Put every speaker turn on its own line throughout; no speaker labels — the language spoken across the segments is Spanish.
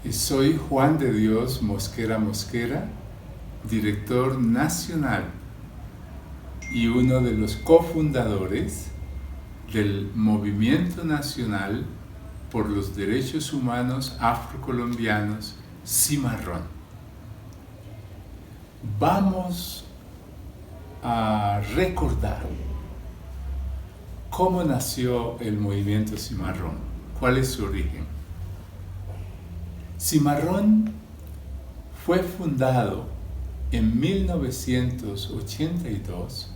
Soy Juan de Dios Mosquera Mosquera, director nacional y uno de los cofundadores del Movimiento Nacional por los Derechos Humanos Afrocolombianos, Cimarrón. Vamos a recordar cómo nació el movimiento Cimarrón, cuál es su origen. Cimarrón fue fundado en 1982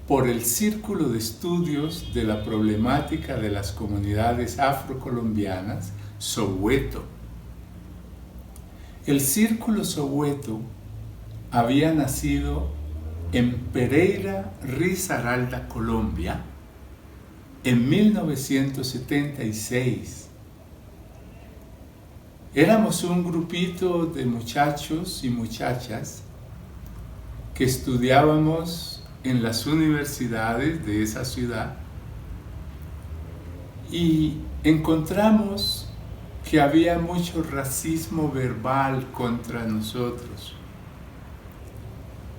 por el Círculo de Estudios de la Problemática de las Comunidades Afrocolombianas, Soweto. El Círculo Soweto había nacido en Pereira, Risaralda, Colombia, en 1976. Éramos un grupito de muchachos y muchachas que estudiábamos en las universidades de esa ciudad y encontramos que había mucho racismo verbal contra nosotros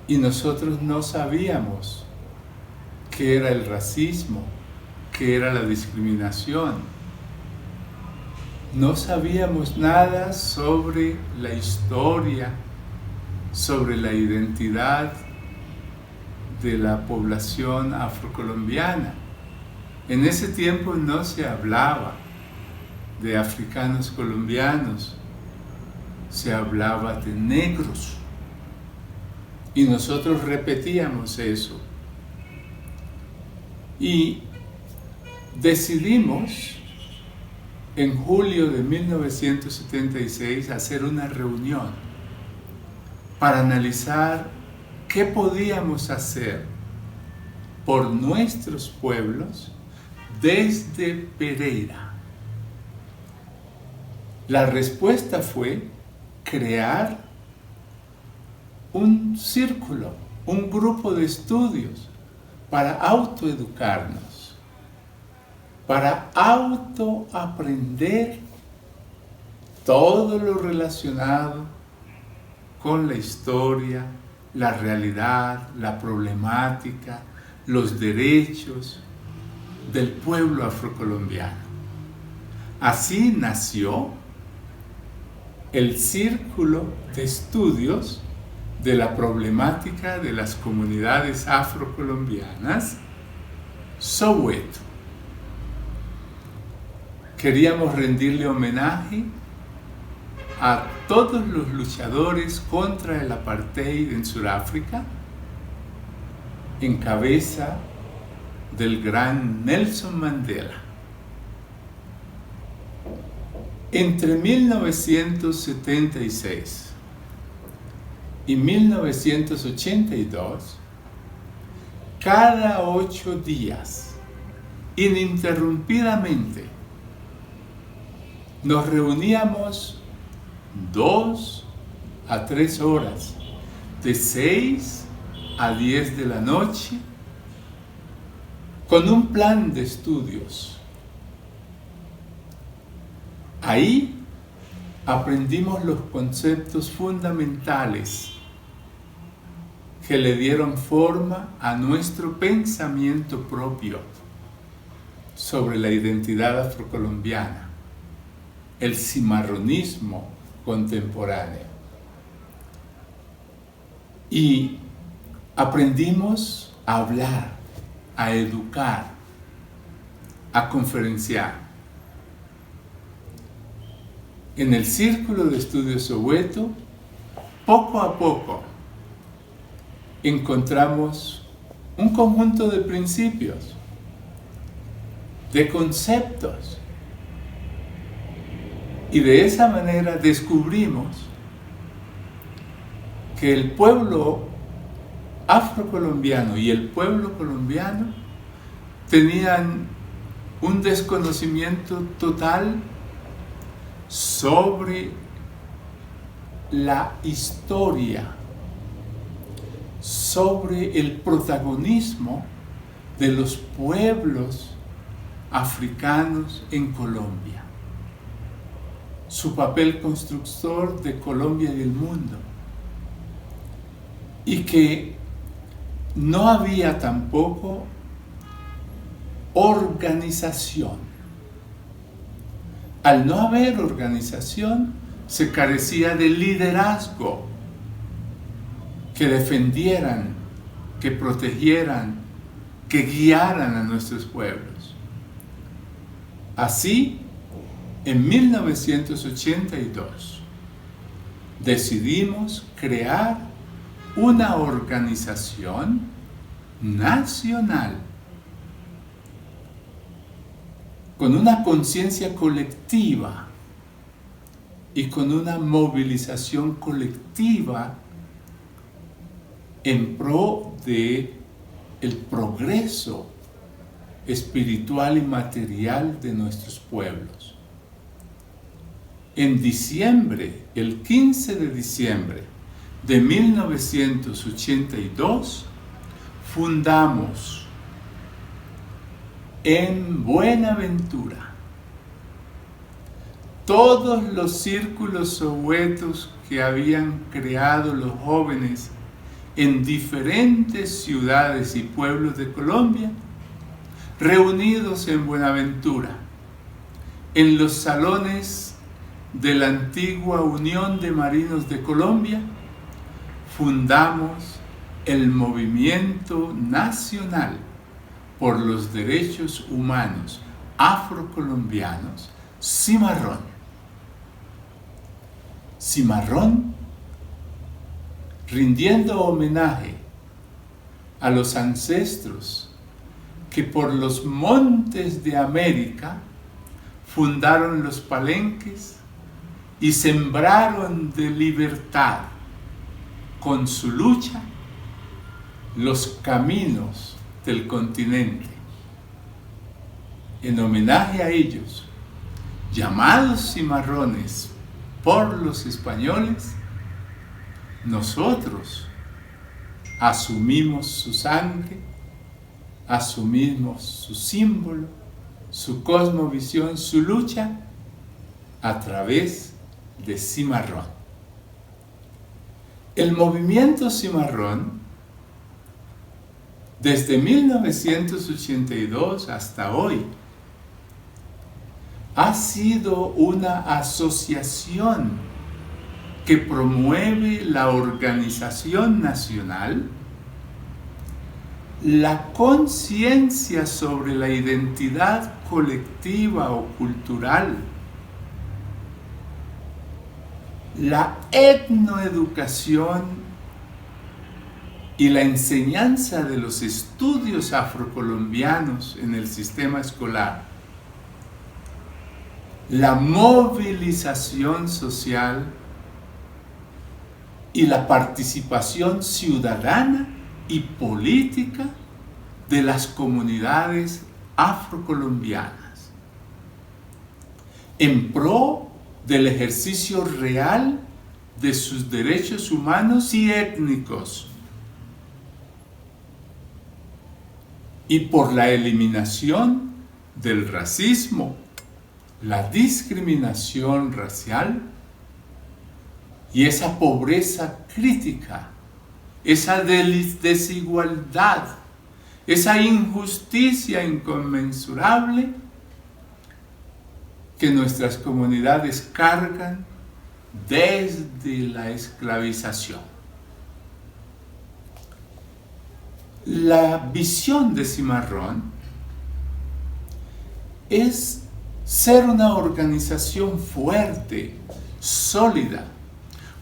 y nosotros no sabíamos qué era el racismo, qué era la discriminación. No sabíamos nada sobre la historia, sobre la identidad de la población afrocolombiana. En ese tiempo no se hablaba de africanos colombianos, se hablaba de negros. Y nosotros repetíamos eso. Y decidimos en julio de 1976 hacer una reunión para analizar qué podíamos hacer por nuestros pueblos desde Pereira. La respuesta fue crear un círculo, un grupo de estudios para autoeducarnos, para autoaprender todo lo relacionado con la historia, la realidad, la problemática, los derechos del pueblo afrocolombiano. Así nació el Círculo de Estudios de la Problemática de las Comunidades Afrocolombianas, Soweto. Queríamos rendirle homenaje a todos los luchadores contra el apartheid en Sudáfrica, en cabeza del gran Nelson Mandela. Entre 1976 y 1982, cada 8 días, ininterrumpidamente, nos reuníamos 2 a 3 horas, de 6 a 10 de la noche, con un plan de estudios. Ahí aprendimos los conceptos fundamentales que le dieron forma a nuestro pensamiento propio sobre la identidad afrocolombiana, el cimarronismo contemporáneo. Y aprendimos a hablar, a educar, a conferenciar. En el Círculo de Estudios Soweto, poco a poco, encontramos un conjunto de principios, de conceptos, y de esa manera descubrimos que el pueblo afrocolombiano y el pueblo colombiano tenían un desconocimiento total sobre la historia, sobre el protagonismo de los pueblos africanos en Colombia. su papel constructor de Colombia y del mundo, y que no había tampoco organización. Al no haber organización, se carecía de liderazgo que defendieran, que protegieran, que guiaran a nuestros pueblos. Así, en 1982, decidimos crear una organización nacional con una conciencia colectiva y con una movilización colectiva en pro de el progreso espiritual y material de nuestros pueblos. En diciembre, el 15 de diciembre de 1982, fundamos en Buenaventura todos los círculos sowetos que habían creado los jóvenes en diferentes ciudades y pueblos de Colombia, reunidos en Buenaventura, en los salones de la antigua Unión de Marinos de Colombia, fundamos el Movimiento Nacional por los Derechos Humanos Afrocolombianos, Cimarrón. Cimarrón, rindiendo homenaje a los ancestros que por los montes de América fundaron los palenques y sembraron de libertad con su lucha los caminos del continente. En homenaje a ellos, llamados cimarrones por los españoles, nosotros asumimos su sangre, asumimos su símbolo, su cosmovisión, su lucha a través de Cimarrón. El movimiento Cimarrón, desde 1982 hasta hoy, ha sido una asociación que promueve la organización nacional, la conciencia sobre la identidad colectiva o cultural, la etnoeducación y la enseñanza de los estudios afrocolombianos en el sistema escolar, la movilización social y la participación ciudadana y política de las comunidades afrocolombianas en pro del ejercicio real de sus derechos humanos y étnicos y por la eliminación del racismo, la discriminación racial y esa pobreza crítica, esa desigualdad, esa injusticia inconmensurable que nuestras comunidades cargan desde la esclavización. La visión de Cimarrón es ser una organización fuerte, sólida,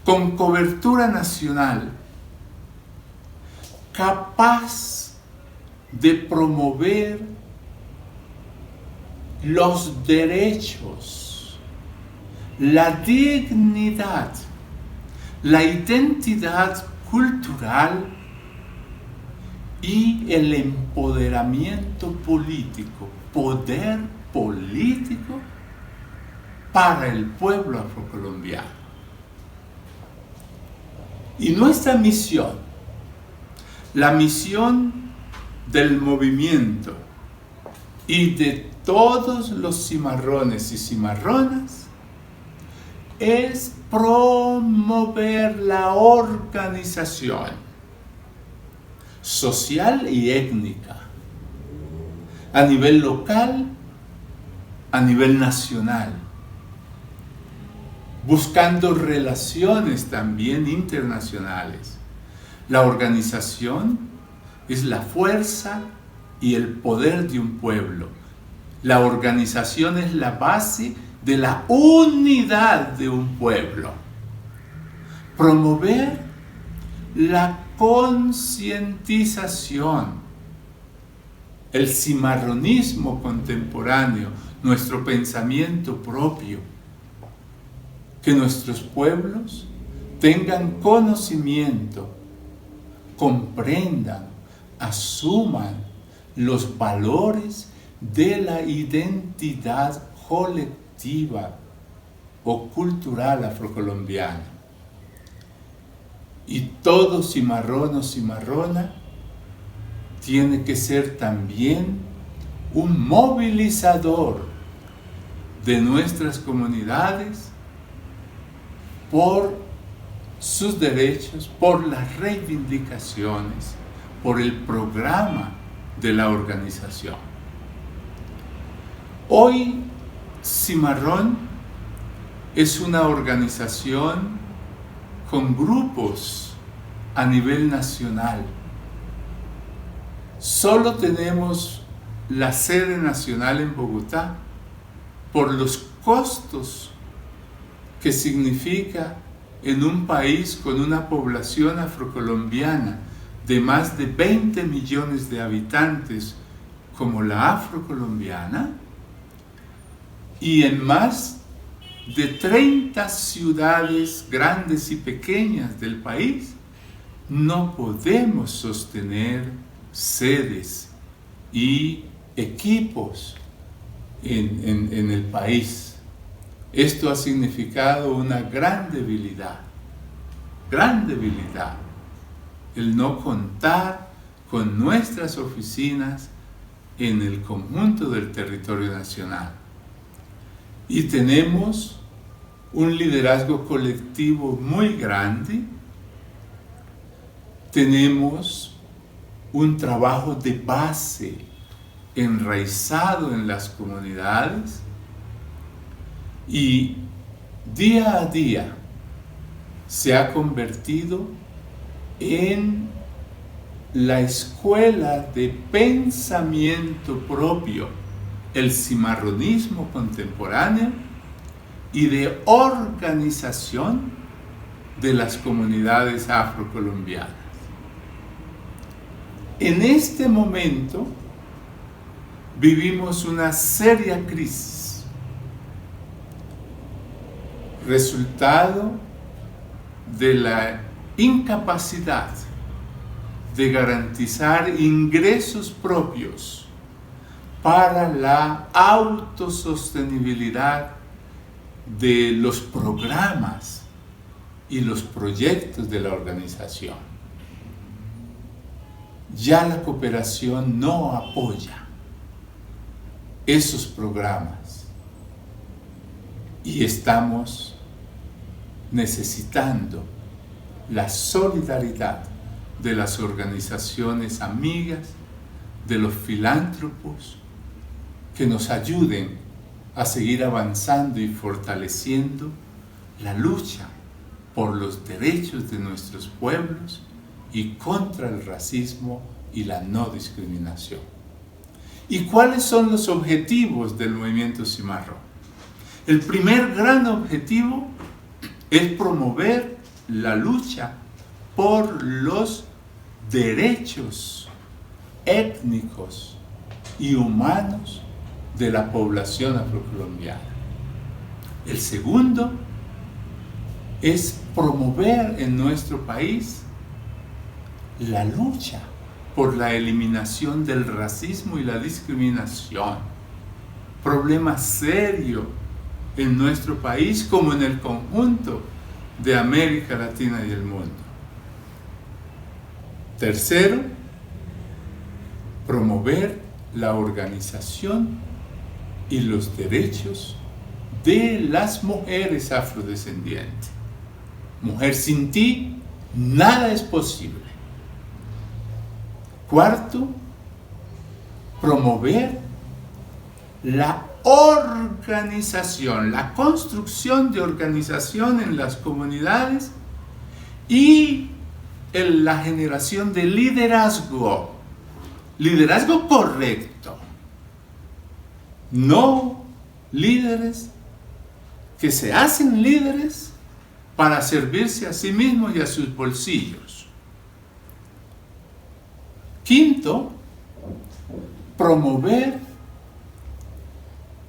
con cobertura nacional, capaz de promover los derechos, la dignidad, la identidad cultural y el empoderamiento político, poder político para el pueblo afrocolombiano. Y nuestra misión, la misión del movimiento y de todos los cimarrones y cimarronas, es promover la organización social y étnica a nivel local, a nivel nacional, buscando relaciones también internacionales. La organización es la fuerza y el poder de un pueblo. La organización es la base de la unidad de un pueblo. Promover la concientización, el cimarronismo contemporáneo, nuestro pensamiento propio, que nuestros pueblos tengan conocimiento, comprendan, asuman los valores de la identidad colectiva o cultural afrocolombiana. Y todo cimarrón o cimarrona tiene que ser también un movilizador de nuestras comunidades por sus derechos, por las reivindicaciones, por el programa de la organización. Hoy, Cimarrón es una organización con grupos a nivel nacional. Solo tenemos la sede nacional en Bogotá por los costos que significa en un país con una población afrocolombiana de más de 20 millones de habitantes como la afrocolombiana y en más de 30 ciudades grandes y pequeñas del país, no podemos sostener sedes y equipos en el país. Esto ha significado una gran debilidad, el no contar con nuestras oficinas en el conjunto del territorio nacional. Y tenemos un liderazgo colectivo muy grande, tenemos un trabajo de base enraizado en las comunidades y día a día se ha convertido en la escuela de pensamiento propio, el cimarronismo contemporáneo y de organización de las comunidades afrocolombianas. En este momento vivimos una seria crisis, resultado de la incapacidad de garantizar ingresos propios para la autosostenibilidad de los programas y los proyectos de la organización. Ya la cooperación no apoya esos programas y estamos necesitando la solidaridad de las organizaciones amigas, de los filántropos, que nos ayuden a seguir avanzando y fortaleciendo la lucha por los derechos de nuestros pueblos y contra el racismo y la no discriminación. ¿Y cuáles son los objetivos del movimiento Cimarrón? El primer gran objetivo es promover la lucha por los derechos étnicos y humanos de la población afrocolombiana. El segundo es promover en nuestro país la lucha por la eliminación del racismo y la discriminación, problema serio en nuestro país como en el conjunto de América Latina y el mundo. Tercero, promover la organización y los derechos de las mujeres afrodescendientes. Mujer sin ti, nada es posible. Cuarto, promover la organización, la construcción de organización en las comunidades y en la generación de liderazgo correcto, no líderes que se hacen líderes para servirse a sí mismos y a sus bolsillos. Quinto, promover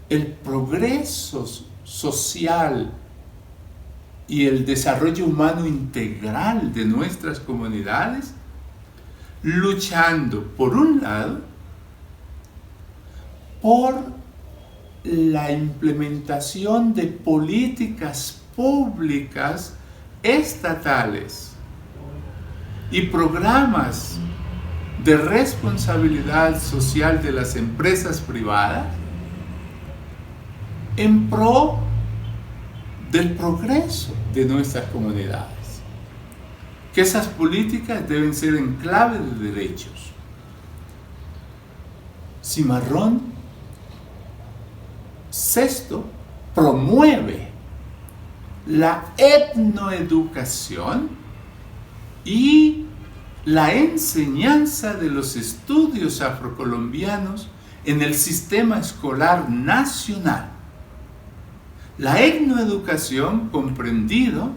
el progreso social y el desarrollo humano integral de nuestras comunidades, luchando, por un lado, por la implementación de políticas públicas estatales y programas de responsabilidad social de las empresas privadas en pro del progreso de nuestras comunidades. Que esas políticas deben ser en clave de derechos. Cimarrón, sexto, promueve la etnoeducación y la enseñanza de los estudios afrocolombianos en el sistema escolar nacional. La etnoeducación comprendido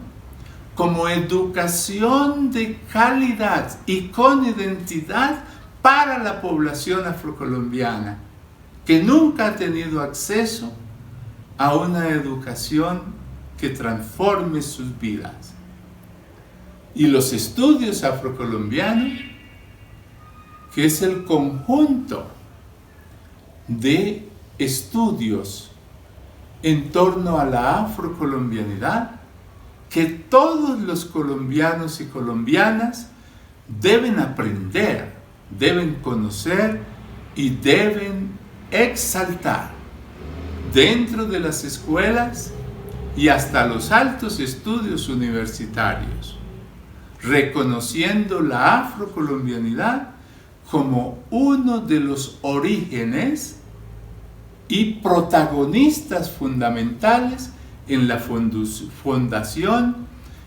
como educación de calidad y con identidad para la población afrocolombiana, que nunca ha tenido acceso a una educación que transforme sus vidas. Y los estudios afrocolombianos, que es el conjunto de estudios en torno a la afrocolombianidad, que todos los colombianos y colombianas deben aprender, deben conocer y deben exaltar dentro de las escuelas y hasta los altos estudios universitarios, reconociendo la afrocolombianidad como uno de los orígenes y protagonistas fundamentales en la fundación,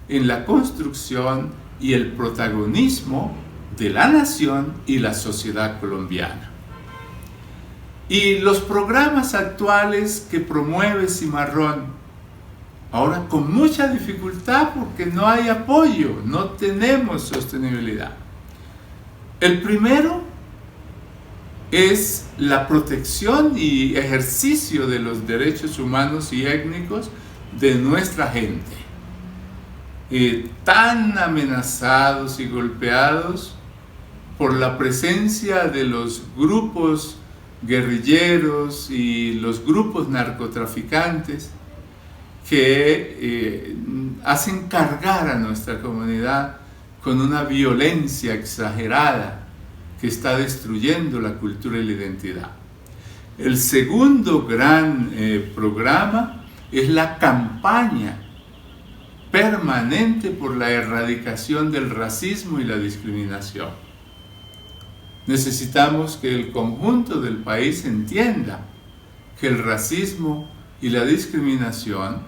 en la construcción y el protagonismo de la nación y la sociedad colombiana. Y los programas actuales que promueve Cimarrón, ahora con mucha dificultad porque no hay apoyo, no tenemos sostenibilidad. El primero es la protección y ejercicio de los derechos humanos y étnicos de nuestra gente, tan amenazados y golpeados por la presencia de los grupos guerrilleros y los grupos narcotraficantes que hacen cargar a nuestra comunidad con una violencia exagerada que está destruyendo la cultura y la identidad. El segundo gran programa es la campaña permanente por la erradicación del racismo y la discriminación. Necesitamos que el conjunto del país entienda que el racismo y la discriminación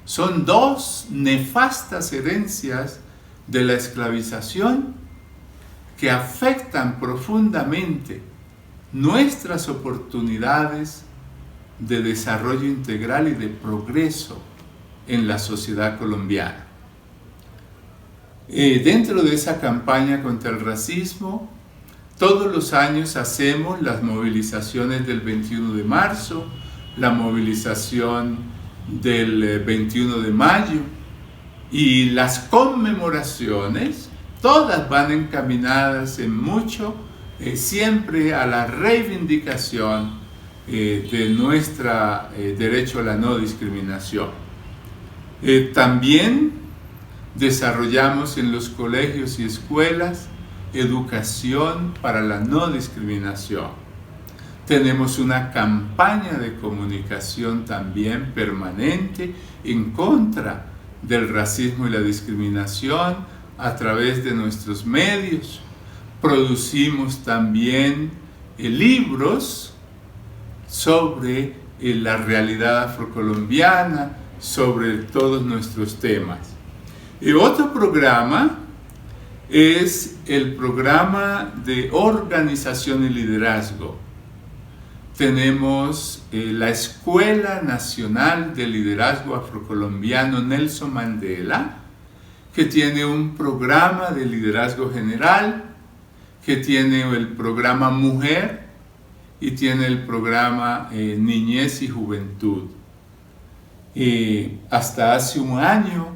son dos nefastas herencias de la esclavización que afectan profundamente nuestras oportunidades de desarrollo integral y de progreso en la sociedad colombiana. Dentro de esa campaña contra el racismo, todos los años hacemos las movilizaciones del 21 de marzo, la movilización del 21 de mayo y las conmemoraciones, todas van encaminadas en mucho, siempre a la reivindicación de nuestro derecho a la no discriminación. También desarrollamos en los colegios y escuelas educación para la no discriminación. Tenemos una campaña de comunicación también permanente en contra del racismo y la discriminación a través de nuestros medios. Producimos también libros sobre la realidad afrocolombiana, sobre todos nuestros temas. Y otro programa es el programa de organización y liderazgo. Tenemos la Escuela Nacional de Liderazgo Afrocolombiano Nelson Mandela, que tiene un programa de liderazgo general, que tiene el programa Mujer y tiene el programa Niñez y Juventud. Hasta hace un año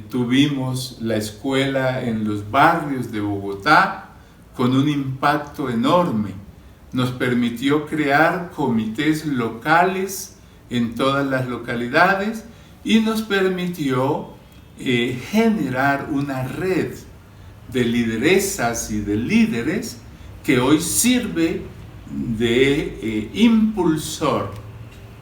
tuvimos la escuela en los barrios de Bogotá con un impacto enorme. Nos permitió crear comités locales en todas las localidades y nos permitió generar una red de lideresas y de líderes que hoy sirve de impulsor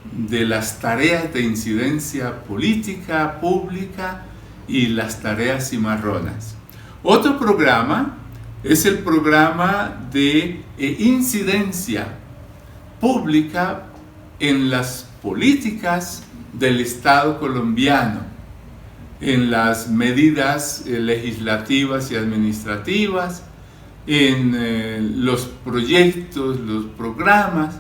de las tareas de incidencia política, pública y las tareas cimarronas. Otro programa es el programa de incidencia pública en las políticas del Estado colombiano, en las medidas legislativas y administrativas, en los proyectos, los programas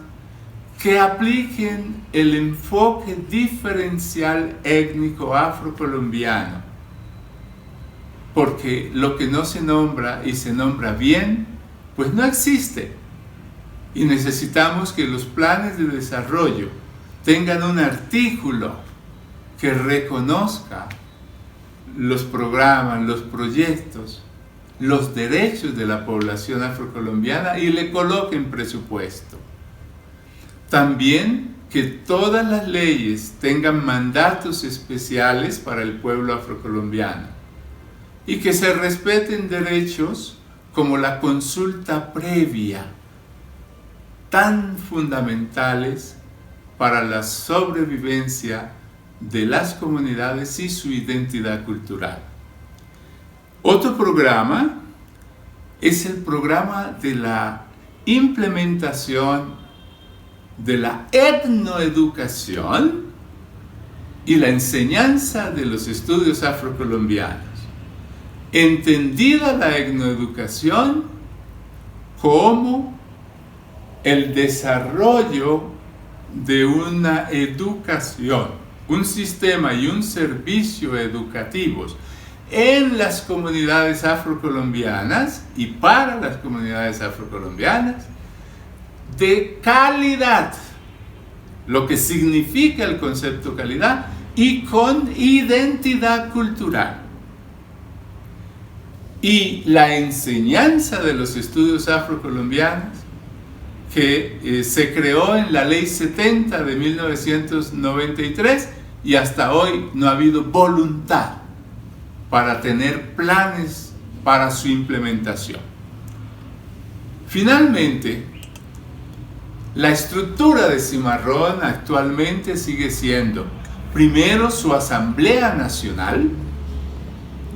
que apliquen el enfoque diferencial étnico afrocolombiano. Porque lo que no se nombra y se nombra bien, pues no existe. Y necesitamos que los planes de desarrollo tengan un artículo que reconozca los programas, los proyectos, los derechos de la población afrocolombiana y le coloquen presupuesto. También que todas las leyes tengan mandatos especiales para el pueblo afrocolombiano y que se respeten derechos como la consulta previa, tan fundamentales para la sobrevivencia de las comunidades y su identidad cultural. Otro programa es el programa de la implementación de la etnoeducación y la enseñanza de los estudios afrocolombianos. Entendida la etnoeducación como el desarrollo de una educación, un sistema y un servicio educativos en las comunidades afrocolombianas y para las comunidades afrocolombianas de calidad, lo que significa el concepto calidad, y con identidad cultural. Y la enseñanza de los estudios afrocolombianos que se creó en la Ley 70 de 1993 y hasta hoy no ha habido voluntad para tener planes para su implementación. Finalmente, la estructura de Cimarrón actualmente sigue siendo, primero, su Asamblea Nacional,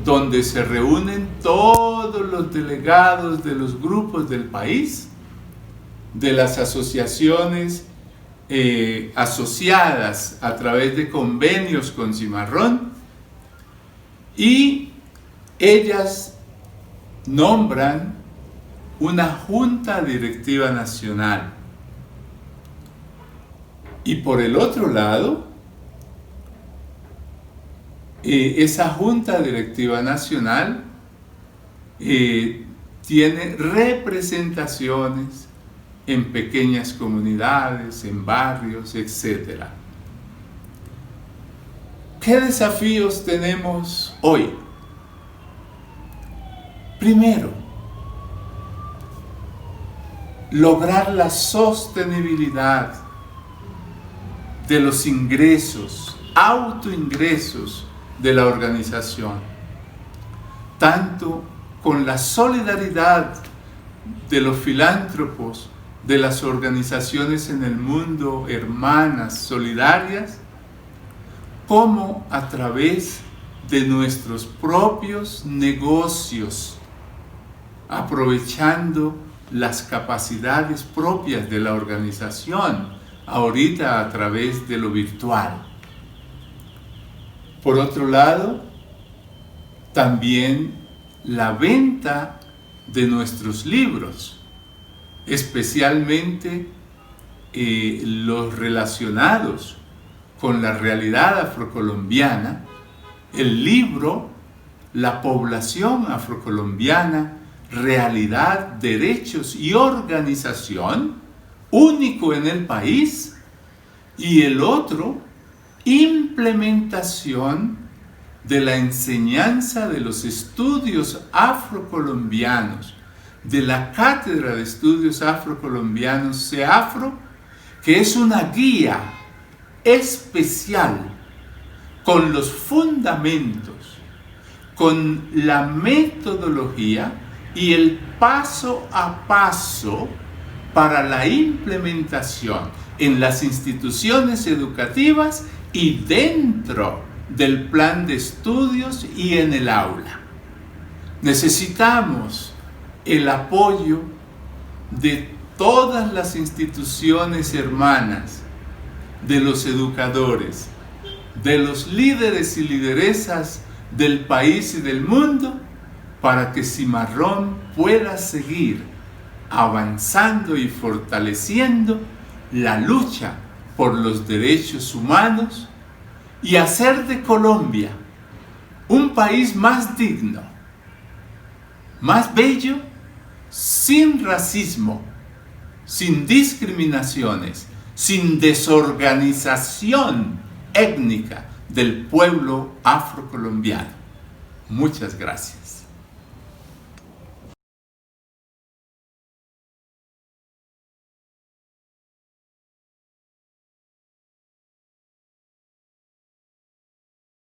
donde se reúnen todos los delegados de los grupos del país, de las asociaciones asociadas a través de convenios con Cimarrón, y ellas nombran una Junta Directiva Nacional. Y por el otro lado, esa Junta Directiva Nacional tiene representaciones en pequeñas comunidades, en barrios, etc. ¿Qué desafíos tenemos hoy? Primero, lograr la sostenibilidad de los ingresos, autoingresos de la organización, tanto con la solidaridad de los filántropos de las organizaciones en el mundo hermanas, solidarias, como a través de nuestros propios negocios, aprovechando las capacidades propias de la organización, ahorita a través de lo virtual. Por otro lado, también la venta de nuestros libros, especialmente los relacionados con la realidad afrocolombiana, el libro La población afrocolombiana, realidad, derechos y organización, único en el país, y el otro, implementación de la enseñanza de los estudios afrocolombianos, de la Cátedra de Estudios Afrocolombianos, CEAFRO, que es una guía especial con los fundamentos, con la metodología y el paso a paso para la implementación en las instituciones educativas y dentro del plan de estudios y en el aula. Necesitamos el apoyo de todas las instituciones hermanas, de los educadores, de los líderes y lideresas del país y del mundo, para que Cimarrón pueda seguir avanzando y fortaleciendo la lucha por los derechos humanos y hacer de Colombia un país más digno, más bello, sin racismo, sin discriminaciones, sin desorganización étnica del pueblo afrocolombiano. Muchas gracias.